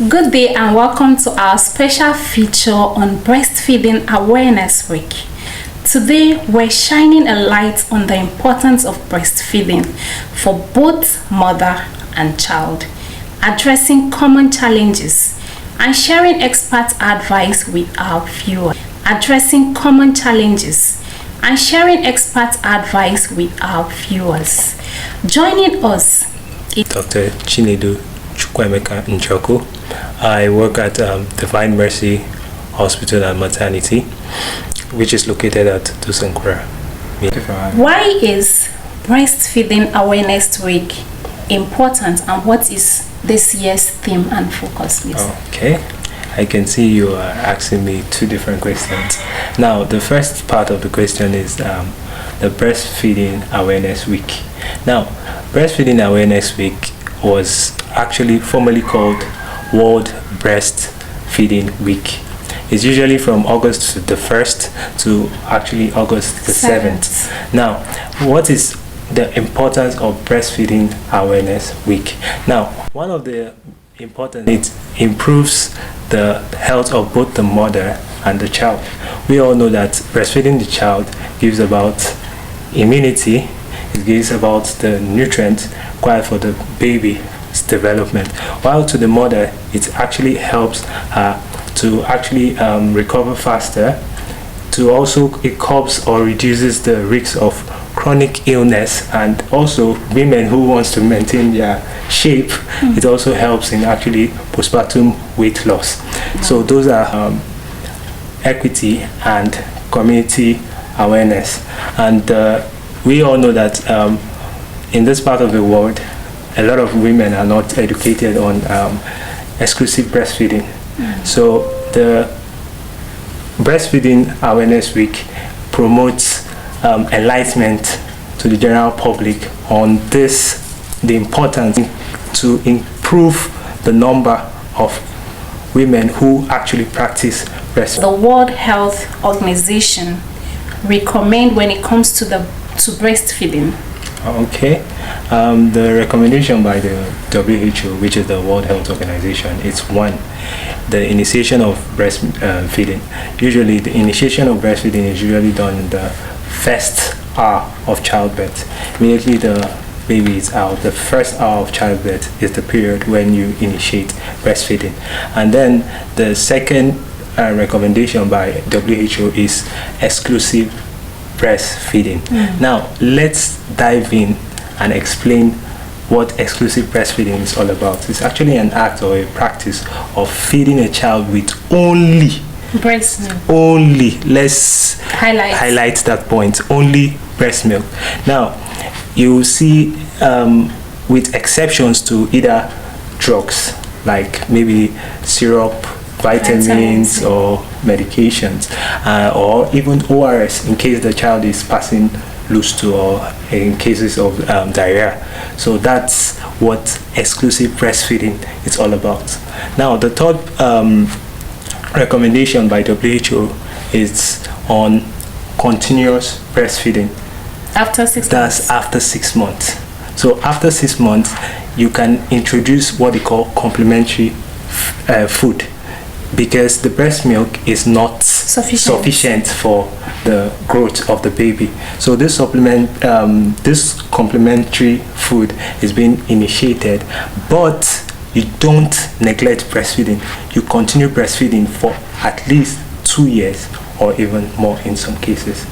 Good day and welcome to our special feature on Breastfeeding Awareness Week. Today, we're shining a light on the importance of breastfeeding for both mother and child, addressing common challenges and sharing expert advice with our viewers. Joining us is Dr. Njoku Chukwuemeka Njoku. I work at Divine Mercy Hospital and Maternity, which is located at Tusankura. Why is Breastfeeding Awareness Week important, and what is this year's theme and focus, please? Okay, I can see you are asking me two different questions. Now, the first part of the question is the Breastfeeding Awareness Week. Now, Breastfeeding Awareness Week was actually formally called World Breastfeeding Week. It's usually from August the 1st to actually August the 7th. Now, what is the importance of Breastfeeding Awareness Week? Now, one of the important, it improves the health of both the mother and the child. We all know that breastfeeding the child gives about immunity, it gives about the nutrients required for the baby's development, while to the mother it actually helps her to actually recover faster. To also, it curbs or reduces the risk of chronic illness, and also women who wants to maintain their shape, it also helps in actually postpartum weight loss. So those are equity and community awareness. And we all know that in this part of the world, a lot of women are not educated on exclusive breastfeeding. So the Breastfeeding Awareness Week promotes enlightenment to the general public on this, the importance to improve the number of women who actually practice breastfeeding. The World Health Organization recommend when it comes to breastfeeding. Okay, the recommendation by the WHO, which is the World Health Organization, is one, the initiation of breastfeeding. Usually, the initiation of breastfeeding is usually done in the first hour of childbirth. Immediately the baby is out, the first hour of childbirth is the period when you initiate breastfeeding. And then the second recommendation by WHO is exclusive breastfeeding. Now, let's dive in and explain what exclusive breastfeeding is all about. It's actually an act or a practice of feeding a child with only breast milk. Only, let's highlight that point, only breast milk. Now, you see, with exceptions to either drugs like maybe syrup, vitamins or medications, or even ORS in case the child is passing loose to, or in cases of diarrhea. So that's what exclusive breastfeeding is all about. Now, the third recommendation by WHO is on continuous breastfeeding. After 6 months. That's after 6 months. So after 6 months, you can introduce what they call complementary food, because the breast milk is not sufficient for the growth of the baby. So this complementary food is being initiated, but you don't neglect breastfeeding. You continue breastfeeding for at least 2 years or even more in some cases.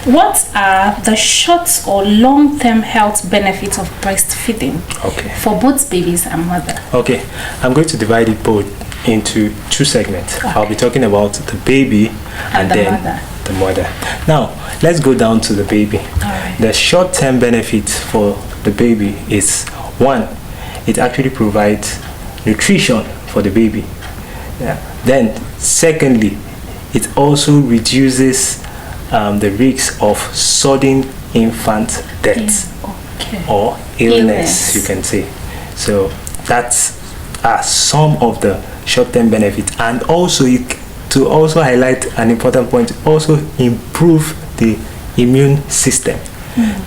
What are the short or long-term health benefits of breastfeeding for both babies and mother? Okay, I'm going to divide it both into two segments. I'll be talking about the baby and then the mother. Now, let's go down to the baby. The short-term benefit for the baby is one, it actually provides nutrition for the baby. Then, secondly, it also reduces the risk of sudden infant death or illness, you can say. So that's some of the short-term benefits, and also to also highlight an important point, also improve the immune system.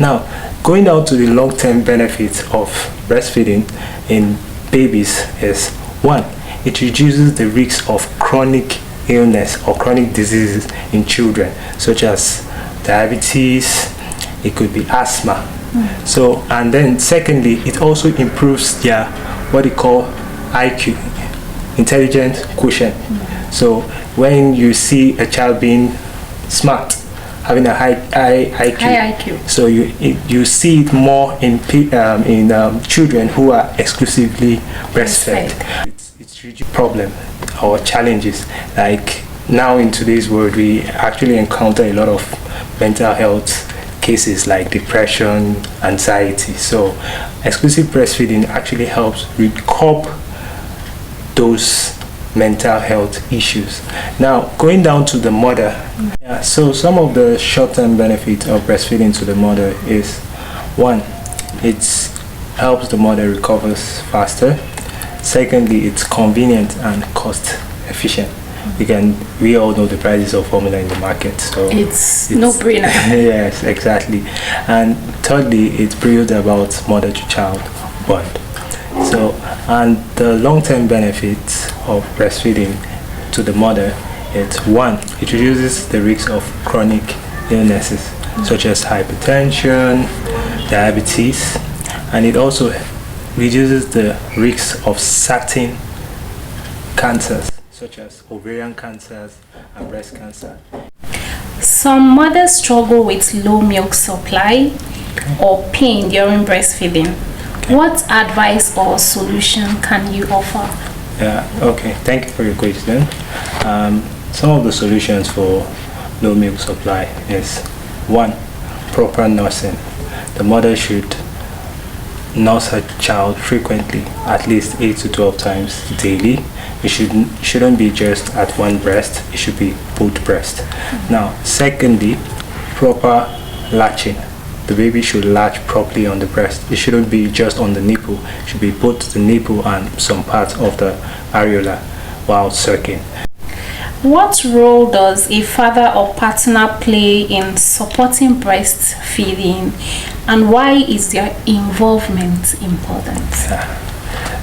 Now, going down to the long-term benefits of breastfeeding in babies is one, it reduces the risk of chronic illness or chronic diseases in children, such as diabetes, it could be asthma. So, and then secondly, it also improves their what they call IQ, intelligence quotient. So when you see a child being smart, having a high IQ, so you see it more in children who are exclusively breastfed. It's really a problem or challenges. Like now in today's world, we actually encounter a lot of mental health cases like depression, anxiety. So exclusive breastfeeding actually helps curb those mental health issues. Now going down to the mother, so some of the short-term benefits of breastfeeding to the mother is, one, it helps the mother recovers faster. Secondly, it's convenient and cost efficient. We all know the prices of formula in the market, so it's no-brainer. Yes, exactly. And thirdly, it brings about mother to child bond. So, and the long-term benefits of breastfeeding to the mother, it's one, it reduces the risk of chronic illnesses such as hypertension, diabetes, and it also reduces the risk of certain cancers such as ovarian cancers and breast cancer. Some mothers struggle with low milk supply or pain during breastfeeding. What advice or solution can you offer? Okay, thank you for your question. Some of the solutions for low milk supply is, one, proper nursing. The mother should nurse her child frequently, at least 8 to 12 times daily. It shouldn't be just at one breast, it should be both breasts. Now, secondly, proper latching. The baby should latch properly on the breast. It shouldn't be just on the nipple. It should be both the nipple and some parts of the areola while sucking. What role does a father or partner play in supporting breastfeeding, and why is their involvement important?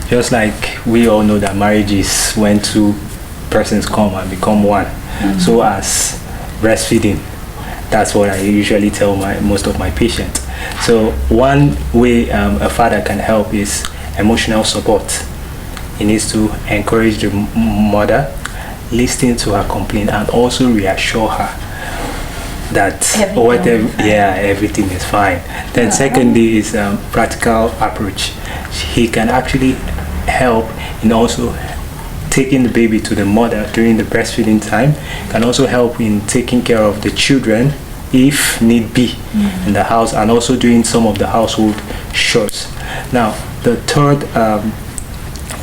Just like we all know that marriage is when two persons come and become one. So as breastfeeding, that's what I usually tell most of my patients. So one way a father can help is emotional support. He needs to encourage the mother, listen to her complaint, and also reassure her that everything is fine. Then secondly is practical approach. He can actually help in also taking the baby to the mother during the breastfeeding time, can also help in taking care of the children if need be in the house, and also doing some of the household chores. Now the third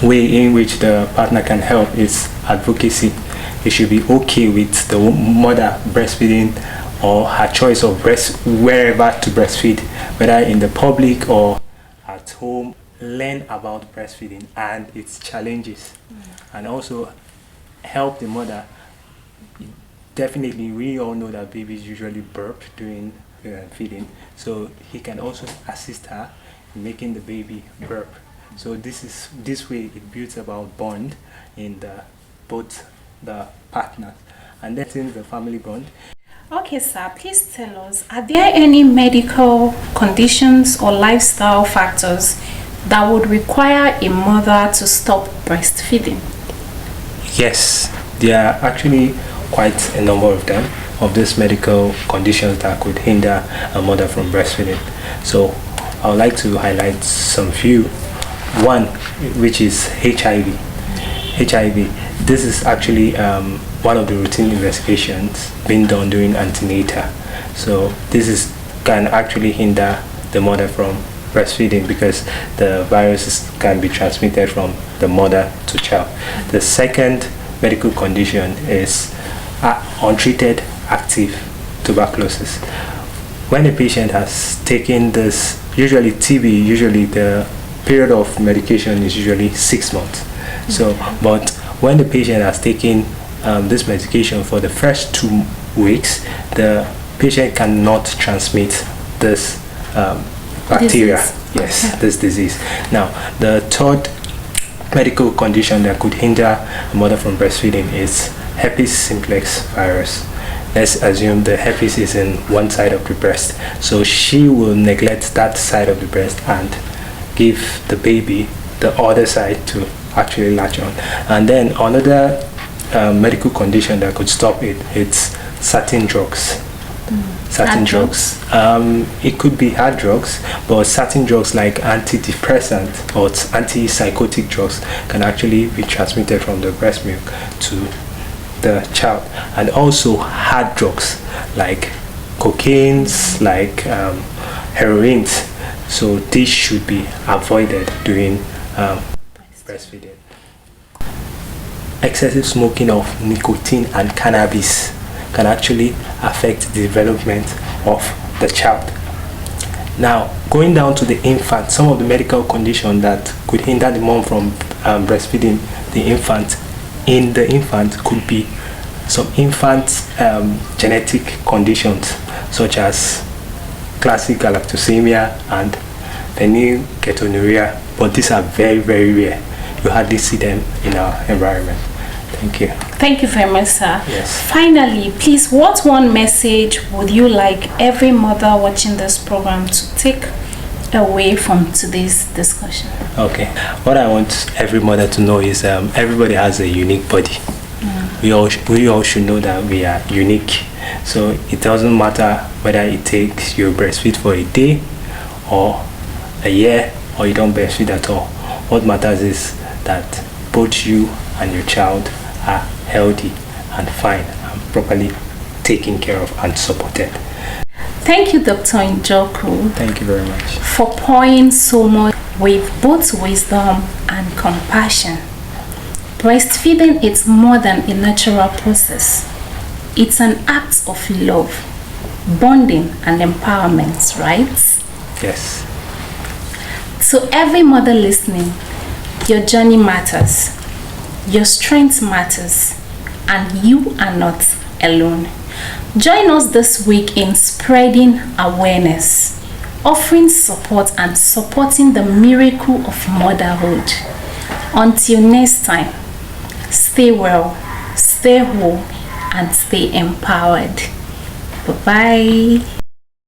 way in which the partner can help is advocacy. It should be okay with the mother breastfeeding or her choice of wherever to breastfeed, whether in the public or at home. Learn about breastfeeding and its challenges, and also help the mother. Definitely, we all know that babies usually burp during feeding, so he can also assist her in making the baby burp. So this way it builds about bond in both the partners, and that's in the family bond. Okay, sir, please tell us, are there any medical conditions or lifestyle factors that would require a mother to stop breastfeeding? Yes, there are actually quite a number of them, of these medical conditions that could hinder a mother from breastfeeding. So I would like to highlight some few. One, which is HIV. This is actually one of the routine investigations being done during antenatal. So this can actually hinder the mother from breastfeeding because the virus can be transmitted from the mother to child. The second medical condition is untreated active tuberculosis. When a patient has taken this, usually TB, usually the period of medication is usually 6 months. So, but when the patient has taken this medication for the first 2 weeks, the patient cannot transmit this bacteria. Disease. Yes, this disease. Now, the third medical condition that could hinder a mother from breastfeeding is herpes simplex virus. Let's assume the herpes is in one side of the breast, so she will neglect that side of the breast and give the baby the other side to actually latch on. And then another medical condition that could stop it, it's certain drugs. Certain drugs. It could be hard drugs, but certain drugs like antidepressant or antipsychotic drugs can actually be transmitted from the breast milk to the child. And also hard drugs like cocaines, like heroin. So this should be avoided during breastfeeding. Excessive smoking of nicotine and cannabis can actually affect the development of the child. Now, going down to the infant, some of the medical conditions that could hinder the mom from breastfeeding the infant could be some infant genetic conditions such as classic galactosemia and phenylketonuria, but these are very, very rare. You hardly see them in our environment. Thank you. Thank you very much, sir. Yes. Finally, please, what one message would you like every mother watching this program to take away from today's discussion? Okay. What I want every mother to know is everybody has a unique body. We all should know that we are unique. So it doesn't matter whether it takes you breastfeed for a day or a year or you don't breastfeed at all. What matters is that both you and your child are healthy and fine and properly taken care of and supported. Thank you, Dr. Njoku. Thank you very much. For pouring so much with both wisdom and compassion. Breastfeeding is more than a natural process. It's an act of love, bonding, and empowerment, right? Yes. To every mother listening, your journey matters. Your strength matters, and you are not alone. Join us this week in spreading awareness, offering support and supporting the miracle of motherhood. Until next time, stay well, stay whole, and stay empowered. Bye-bye.